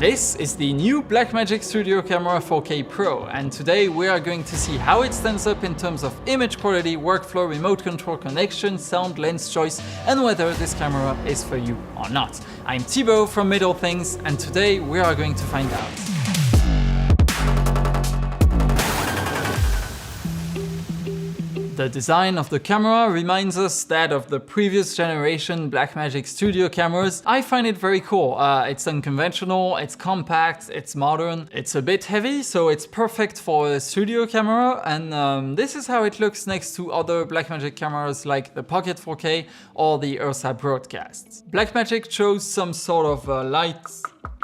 This is the new Blackmagic Studio Camera 4K Pro, and today we are going to see how it stands up in terms of image quality, workflow, remote control connection, sound, lens choice, and whether this camera is for you or not. I'm Thibaut from Middle Things, and today we are going to find out. The design of the camera reminds us that of the previous generation Blackmagic Studio cameras. I find it very cool. It's unconventional, it's compact, it's modern, it's a bit heavy, so it's perfect for a studio camera, and this is how it looks next to other Blackmagic cameras like the Pocket 4K or the Ursa Broadcasts. Blackmagic chose some sort of light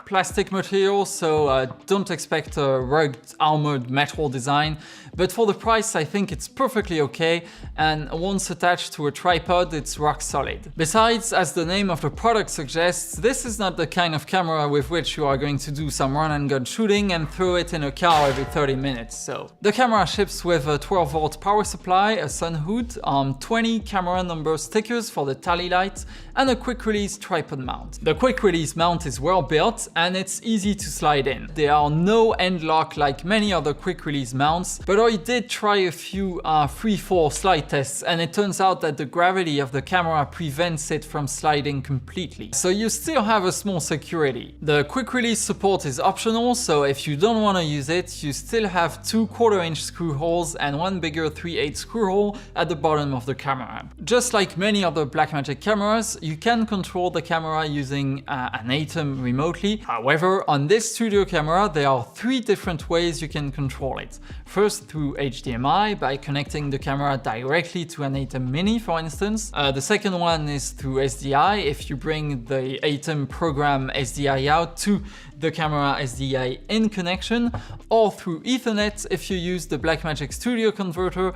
plastic material, so don't expect a rugged armored metal design, but for the price I think it's perfectly okay, and once attached to a tripod it's rock solid. Besides, as the name of the product suggests, this is not the kind of camera with which you are going to do some run and gun shooting and throw it in a car every 30 minutes. So the camera ships with a 12-volt power supply, a sun hood, 20 camera number stickers for the tally light, and a quick release tripod mount. The quick release mount is well built and it's easy to slide in. There are no end lock like many other quick release mounts, but I did try a few free-fall slide tests, and it turns out that the gravity of the camera prevents it from sliding completely. So you still have a small security. The quick release support is optional, so if you don't want to use it, you still have 2 1/4-inch screw holes and one bigger 3/8 screw hole at the bottom of the camera. Just like many other Blackmagic cameras, you can control the camera using an ATEM remotely. However, on this studio camera, there are 3 different ways you can control it. First, through HDMI by connecting the camera directly to an ATEM Mini, for instance. The second one is through SDI if you bring the ATEM program SDI out to the camera SDI in connection, or through Ethernet if you use the Blackmagic Studio converter.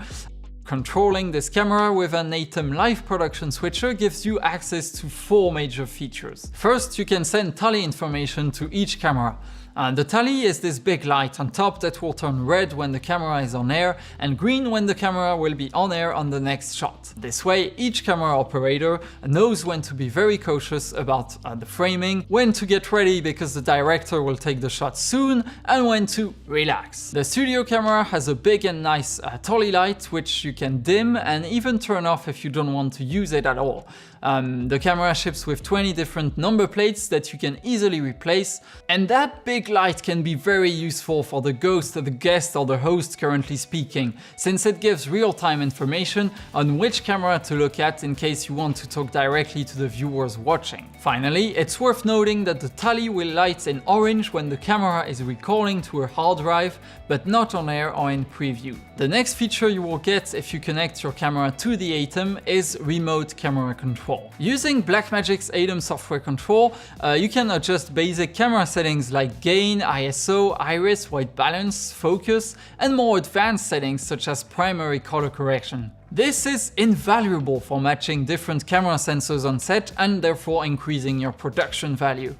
Controlling this camera with an ATEM live production switcher gives you access to 4 major features. First, you can send tally information to each camera. The tally is this big light on top that will turn red when the camera is on air and green when the camera will be on air on the next shot. This way, each camera operator knows when to be very cautious about the framing, when to get ready because the director will take the shot soon, and when to relax. The studio camera has a big and nice tally light which you can dim and even turn off if you don't want to use it at all. The camera ships with 20 different number plates that you can easily replace, and that big light can be very useful for the ghost, the guest or the host currently speaking, since it gives real-time information on which camera to look at in case you want to talk directly to the viewers watching. Finally, it's worth noting that the tally will light in orange when the camera is recalling to a hard drive, but not on air or in preview. The next feature you will get if you connect your camera to the ATEM is remote camera control. Using Blackmagic's ATEM software control, you can adjust basic camera settings like gain, ISO, iris, white balance, focus, and more advanced settings such as primary color correction. This is invaluable for matching different camera sensors on set and therefore increasing your production value.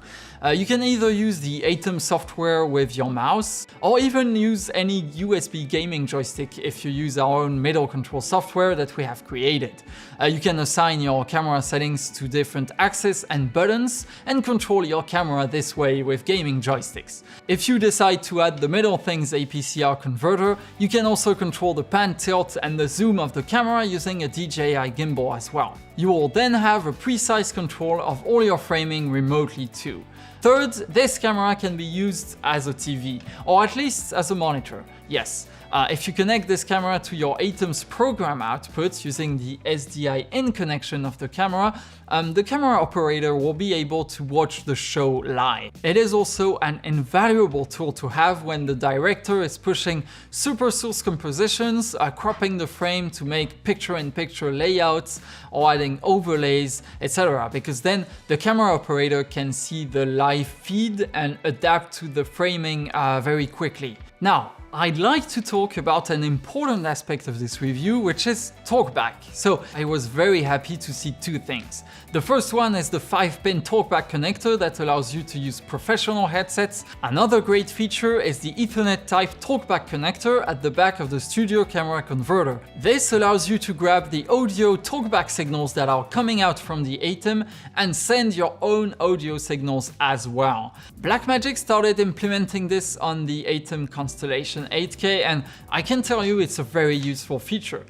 You can either use the ATEM software with your mouse, or even use any USB gaming joystick if you use our own middle control software that we have created. You can assign your camera settings to different axes and buttons and control your camera this way with gaming joysticks. If you decide to add the Middle Things APCR converter, you can also control the pan, tilt, and the zoom of the camera using a DJI gimbal as well. You will then have a precise control of all your framing remotely too. Third, this camera can be used as a TV, or at least as a monitor. Yes, if you connect this camera to your ATEM's program output using the SDI in connection of the camera operator will be able to watch the show live. It is also an invaluable tool to have when the director is pushing super source compositions, cropping the frame to make picture-in-picture layouts, or adding overlays, etc. Because then the camera operator can see the live feed and adapt to the framing very quickly. Now, I'd like to talk about an important aspect of this review, which is talkback. So I was very happy to see two things. The first one is the 5-pin talkback connector that allows you to use professional headsets. Another great feature is the Ethernet type talkback connector at the back of the studio camera converter. This allows you to grab the audio talkback signals that are coming out from the ATEM and send your own audio signals as well. Blackmagic started implementing this on the ATEM Constellation 8K, and I can tell you it's a very useful feature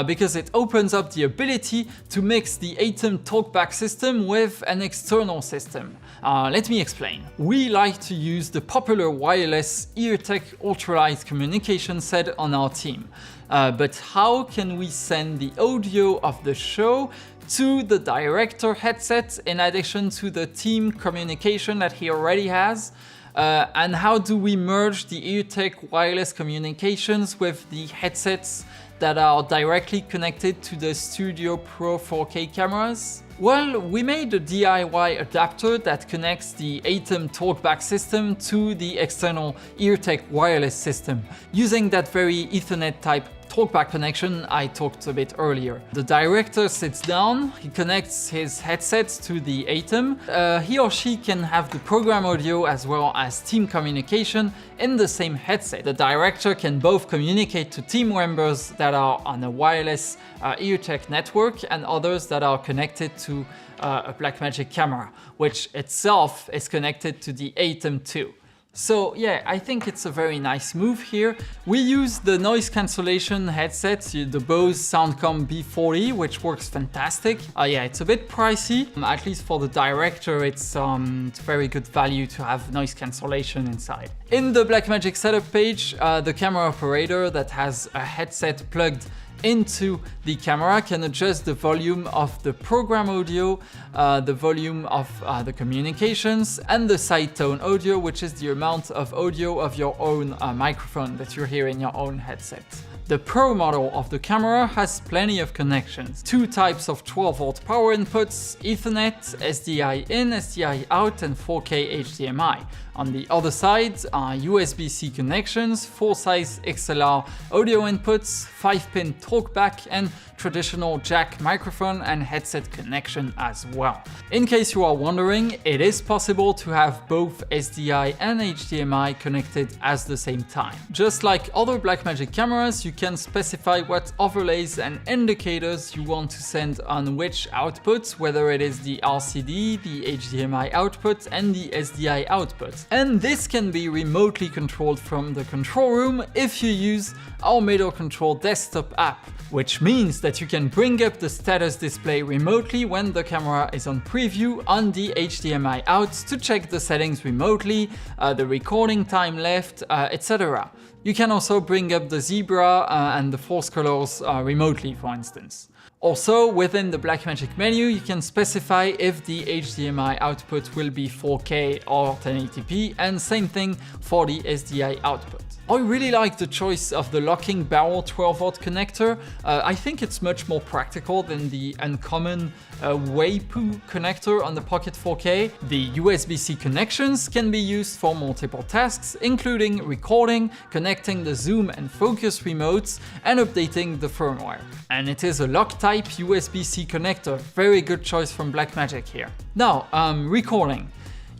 because it opens up the ability to mix the ATEM talkback system with an external system. Let me explain. We like to use the popular wireless EarTech ultralight communication set on our team. But how can we send the audio of the show to the director headset in addition to the team communication that he already has? And how do we merge the EarTech wireless communications with the headsets that are directly connected to the Studio Pro 4K cameras? Well, we made a DIY adapter that connects the ATEM talkback system to the external EarTech wireless system, using that very Ethernet type talkback connection I talked a bit earlier. The director sits down, he connects his headsets to the ATEM. He or she can have the program audio as well as team communication in the same headset. The director can both communicate to team members that are on a wireless EarTech network and others that are connected to a Blackmagic camera, which itself is connected to the ATEM too. So yeah, I think it's a very nice move here. We use the noise cancellation headset, the Bose Soundcom B40, which works fantastic. Yeah, it's a bit pricey. At least for the director, it's very good value to have noise cancellation inside. In the Blackmagic setup page, the camera operator that has a headset plugged into the camera can adjust the volume of the program audio, the volume of the communications, and the side tone audio, which is the amount of audio of your own microphone that you hear in your own headset. The Pro model of the camera has plenty of connections. Two types of 12-volt power inputs, Ethernet, SDI in, SDI out, and 4K HDMI. On the other side are USB-C connections, full-size XLR audio inputs, 5-pin talkback, and traditional jack microphone and headset connection as well. In case you are wondering, it is possible to have both SDI and HDMI connected at the same time. Just like other Blackmagic cameras, you can specify what overlays and indicators you want to send on which outputs, whether it is the RCD, the HDMI output, and the SDI output. And this can be remotely controlled from the control room if you use our Middle Control desktop app, which means that you can bring up the status display remotely when the camera is on preview on the HDMI out to check the settings remotely, the recording time left, etc. You can also bring up the zebra and the force colors remotely, for instance. Also, within the Blackmagic menu, you can specify if the HDMI output will be 4K or 1080p, and same thing for the SDI output. I really like the choice of the locking barrel 12-volt connector. I think it's much more practical than the uncommon WAPU connector on the Pocket 4K. The USB-C connections can be used for multiple tasks, including recording, connecting the zoom and focus remotes, and updating the firmware. And it is a lock-type USB-C connector. Very good choice from Blackmagic here. Now, recording.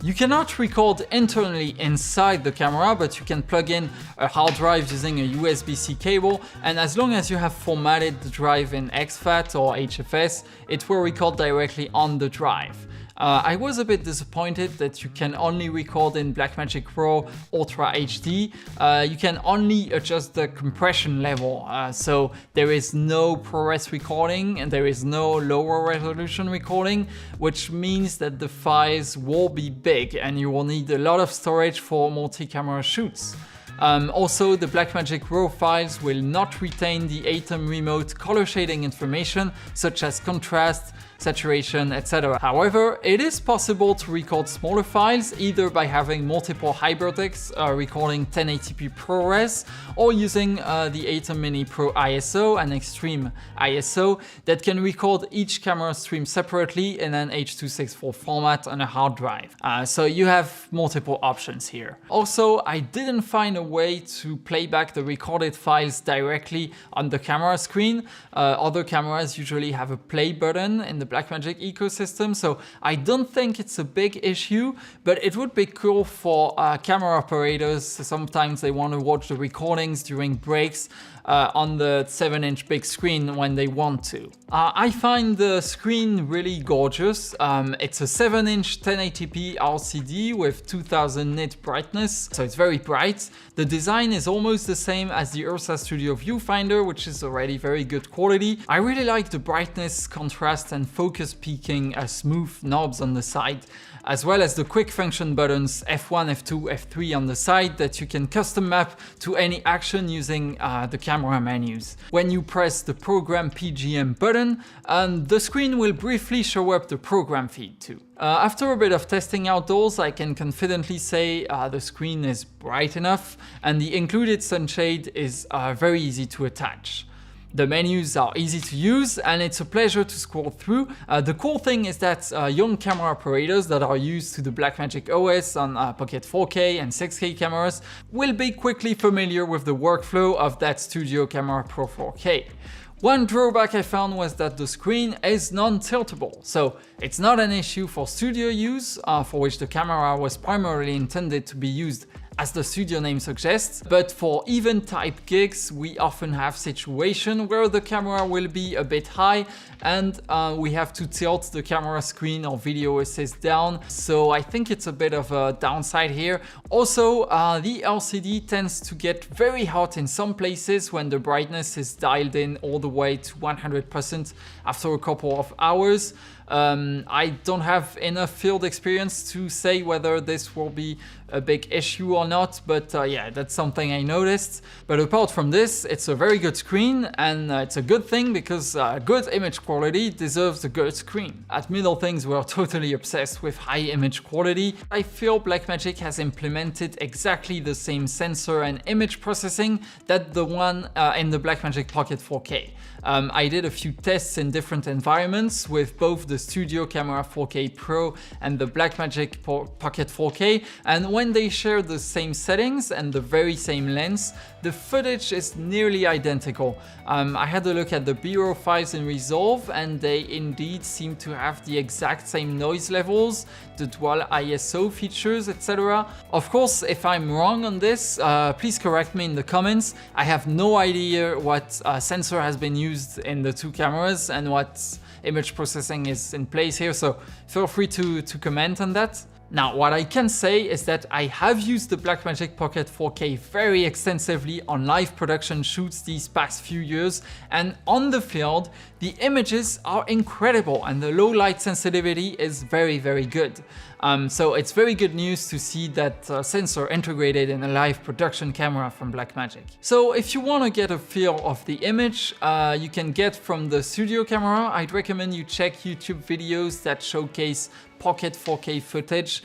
You cannot record internally inside the camera, but you can plug in a hard drive using a USB-C cable, and as long as you have formatted the drive in exFAT or HFS, it will record directly on the drive. I was a bit disappointed that you can only record in Blackmagic Pro Ultra HD. You can only adjust the compression level, so there is no ProRes recording and there is no lower resolution recording, which means that the files will be big and you will need a lot of storage for multi-camera shoots. Also, the Blackmagic RAW files will not retain the ATEM remote color shading information, such as contrast, saturation, etc. However, it is possible to record smaller files either by having multiple hyperdecs recording 1080p ProRes or using the Atom Mini Pro ISO and Extreme ISO that can record each camera stream separately in an H.264 format on a hard drive. So you have multiple options here. Also, I didn't find a way to play back the recorded files directly on the camera screen. Other cameras usually have a play button in the Blackmagic ecosystem, so I don't think it's a big issue, but it would be cool for camera operators. Sometimes they want to watch the recordings during breaks on the 7-inch big screen when they want to. I find the screen really gorgeous. It's a 7-inch 1080p LCD with 2000 nit brightness, so it's very bright. The design is almost the same as the Ursa Studio viewfinder, which is already very good quality. I really like the brightness, contrast and focus peaking smooth knobs on the side, as well as the quick function buttons F1, F2, F3 on the side that you can custom map to any action using the camera menus. When you press the Program PGM button, the screen will briefly show up the program feed too. After a bit of testing outdoors, I can confidently say the screen is bright enough and the included sunshade is very easy to attach. The menus are easy to use and it's a pleasure to scroll through. The cool thing is that young camera operators that are used to the Blackmagic OS on Pocket 4K and 6K cameras will be quickly familiar with the workflow of that Studio Camera Pro 4K. One drawback I found was that the screen is non-tiltable, so it's not an issue for studio use, for which the camera was primarily intended to be used as the studio name suggests, but for event type gigs we often have situations where the camera will be a bit high and we have to tilt the camera screen or video assist down, so I think it's a bit of a downside here. Also, the LCD tends to get very hot in some places when the brightness is dialed in all the way to 100% after a couple of hours. I don't have enough field experience to say whether this will be a big issue or not, but yeah, that's something I noticed. But apart from this, it's a very good screen and it's a good thing because good image quality deserves a good screen. At Middle Things, we're totally obsessed with high image quality. I feel Blackmagic has implemented exactly the same sensor and image processing that the one in the Blackmagic Pocket 4K. I did a few tests in different environments with both the Studio Camera 4K Pro and the Blackmagic Pocket 4K, and when they share the same settings and the very same lens, the footage is nearly identical. I had a look at the B-roll files in Resolve and they indeed seem to have the exact same noise levels, the dual ISO features, etc. Of course, if I'm wrong on this, please correct me in the comments. I have no idea what sensor has been used in the two cameras and what image processing is in place here, so feel free to comment on that. Now, what I can say is that I have used the Blackmagic Pocket 4K very extensively on live production shoots these past few years, and on the field, the images are incredible and the low light sensitivity is very, very good. So it's very good news to see that sensor integrated in a live production camera from Blackmagic. So if you want to get a feel of the image you can get from the studio camera, I'd recommend you check YouTube videos that showcase Pocket 4K footage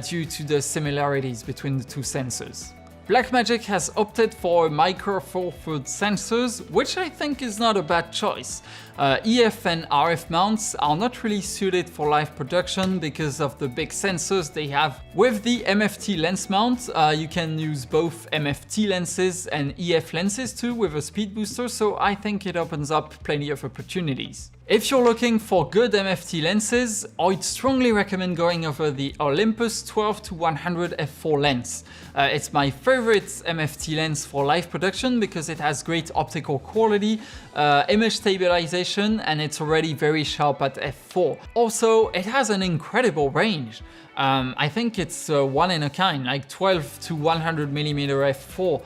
due to the similarities between the two sensors. Blackmagic has opted for micro four foot sensors, which I think is not a bad choice. EF and RF mounts are not really suited for live production because of the big sensors they have. With the MFT lens mount, you can use both MFT lenses and EF lenses too with a speed booster, so I think it opens up plenty of opportunities. If you're looking for good MFT lenses, I'd strongly recommend going over the Olympus 12-100 f4 lens. It's my favorite MFT lens for live production because it has great optical quality, image stabilization, and it's already very sharp at f4. Also, it has an incredible range. I think it's one in a kind, like 12-100mm f4.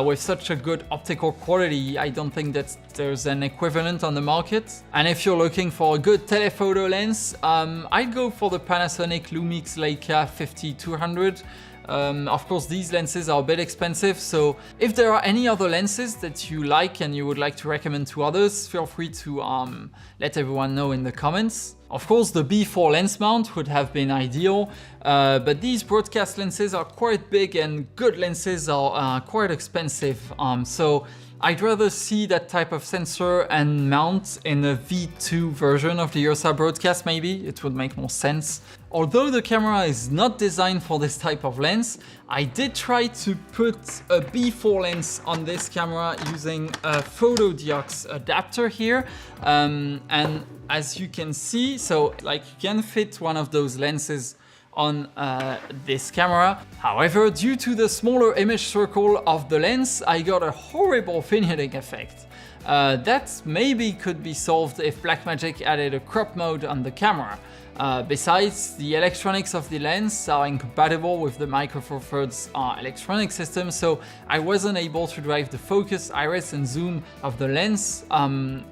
With such a good optical quality, I don't think that there's an equivalent on the market. And if you're looking for a good telephoto lens, I'd go for the Panasonic Lumix Leica 50-200. Of course, these lenses are a bit expensive, so if there are any other lenses that you like and you would like to recommend to others, feel free to let everyone know in the comments. Of course, the B4 lens mount would have been ideal, but these broadcast lenses are quite big and good lenses are quite expensive. So I'd rather see that type of sensor and mount in a V2 version of the Ursa broadcast maybe, it would make more sense. Although the camera is not designed for this type of lens, I did try to put a B4 lens on this camera using a photodiox adapter here. And as you can see, so like you can fit one of those lenses on this camera. However, due to the smaller image circle of the lens, I got a horrible vignetting effect. That maybe could be solved if Blackmagic added a crop mode on the camera. Besides, the electronics of the lens are incompatible with the Micro Four Thirds electronic system, so I wasn't able to drive the focus, iris and zoom of the lens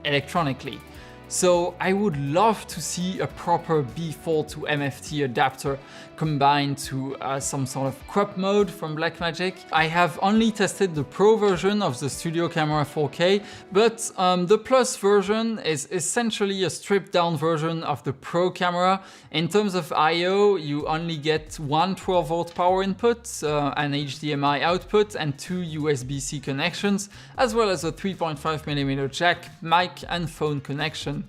electronically. So I would love to see a proper B4 to MFT adapter combined to some sort of crop mode from Blackmagic. I have only tested the Pro version of the Studio Camera 4K, but the Plus version is essentially a stripped down version of the Pro camera. In terms of I/O, you only get one 12-volt power input, an HDMI output, and two USB-C connections, as well as a 3.5mm jack, mic, and phone connection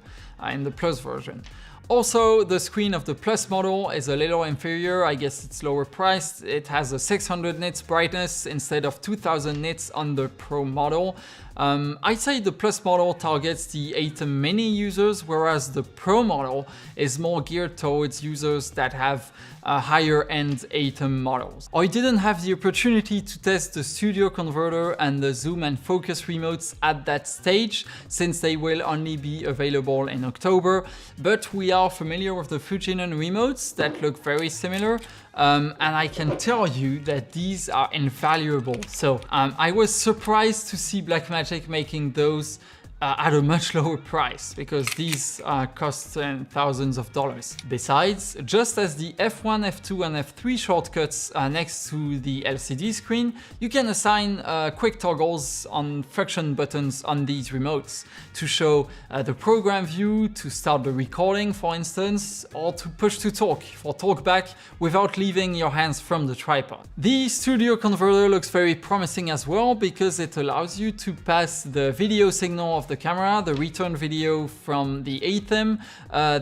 in the Plus version. Also, the screen of the Plus model is a little inferior. I guess it's lower priced. It has a 600 nits brightness instead of 2000 nits on the Pro model. I'd say the Plus model targets the ATEM Mini users, whereas the Pro model is more geared towards users that have higher end ATEM models. I didn't have the opportunity to test the Studio Converter and the zoom and focus remotes at that stage, since they will only be available in October, but we are familiar with the Fujinon remotes that look very similar. And I can tell you that these are invaluable. So I was surprised to see Blackmagic making those at a much lower price, because these cost thousands of dollars. Besides, just as the F1, F2 and F3 shortcuts next to the LCD screen, you can assign quick toggles on function buttons on these remotes to show the program view, to start the recording for instance, or to push to talk for talkback without leaving your hands from the tripod. The Studio Converter looks very promising as well, because it allows you to pass the video signal of the camera, the return video from the ATEM,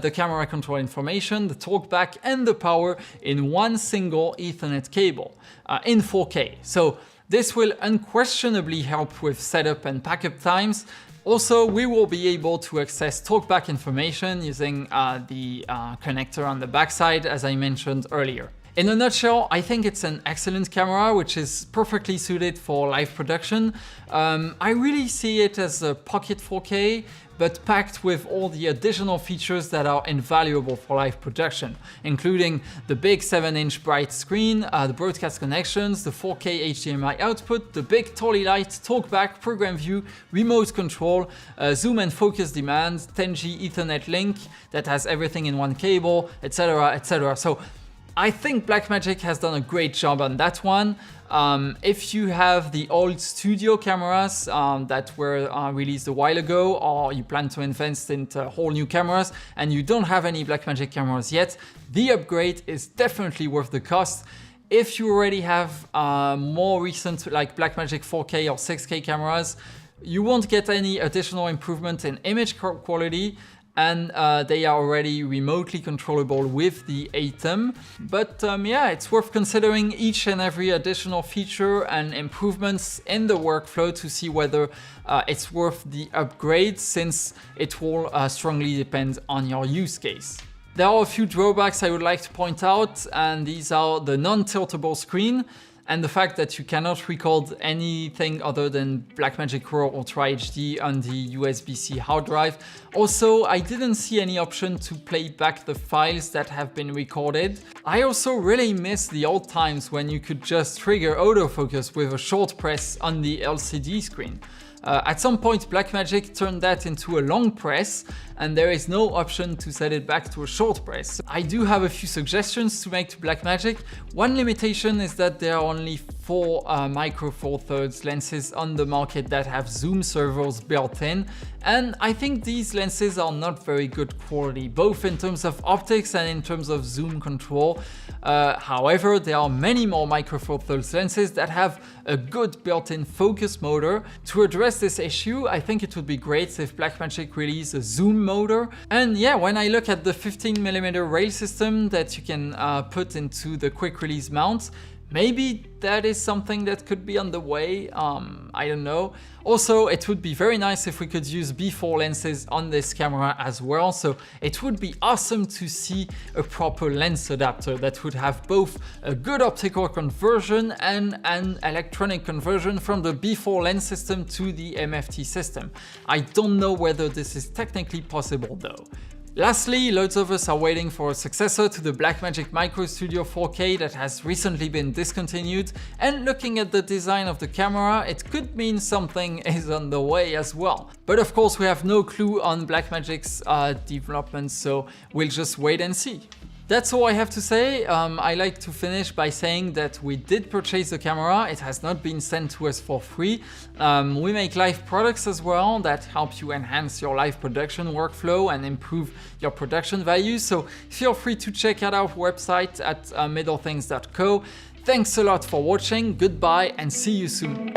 the camera control information, the talkback and the power in one single Ethernet cable in 4K. So this will unquestionably help with setup and backup times. Also, we will be able to access talkback information using the connector on the backside, as I mentioned earlier. In a nutshell, I think it's an excellent camera which is perfectly suited for live production. I really see it as a pocket 4K, but packed with all the additional features that are invaluable for live production, including the big 7-inch bright screen, the broadcast connections, the 4K HDMI output, the big Tolly light, talkback, program view, remote control, zoom and focus demand, 10G Ethernet link that has everything in one cable, etc, etc. So I think Blackmagic has done a great job on that one. If you have the old studio cameras that were released a while ago, or you plan to invest into whole new cameras and you don't have any Blackmagic cameras yet, the upgrade is definitely worth the cost. If you already have more recent like Blackmagic 4K or 6K cameras, you won't get any additional improvement in image quality, and they are already remotely controllable with the ATEM. But yeah, it's worth considering each and every additional feature and improvements in the workflow to see whether it's worth the upgrade, since it will strongly depend on your use case. There are a few drawbacks I would like to point out, and these are the non-tiltable screen and the fact that you cannot record anything other than Blackmagic Raw Ultra HD on the USB-C hard drive. Also, I didn't see any option to play back the files that have been recorded. I also really miss the old times when you could just trigger autofocus with a short press on the LCD screen. At some point, Blackmagic turned that into a long press, and there is no option to set it back to a short press. I do have a few suggestions to make to Blackmagic. One limitation is that there are only 4 micro four thirds lenses on the market that have zoom servos built in, and I think these lenses are not very good quality, both in terms of optics and in terms of zoom control. However, there are many more micro four thirds lenses that have a good built-in focus motor. To address this issue, I think it would be great if Blackmagic released a zoom motor. And yeah, when I look at the 15mm rail system that you can put into the quick release mounts, maybe that is something that could be on the way, I don't know. Also, it would be very nice if we could use B4 lenses on this camera as well, so it would be awesome to see a proper lens adapter that would have both a good optical conversion and an electronic conversion from the B4 lens system to the MFT system. I don't know whether this is technically possible though. Lastly, loads of us are waiting for a successor to the Blackmagic Micro Studio 4K that has recently been discontinued, and looking at the design of the camera, it could mean something is on the way as well. But of course we have no clue on Blackmagic's development, so we'll just wait and see. That's all I have to say. I like to finish by saying that we did purchase the camera. It has not been sent to us for free. We make live products as well that help you enhance your live production workflow and improve your production value. So feel free to check out our website at middlethings.co. Thanks a lot for watching, goodbye and see you soon.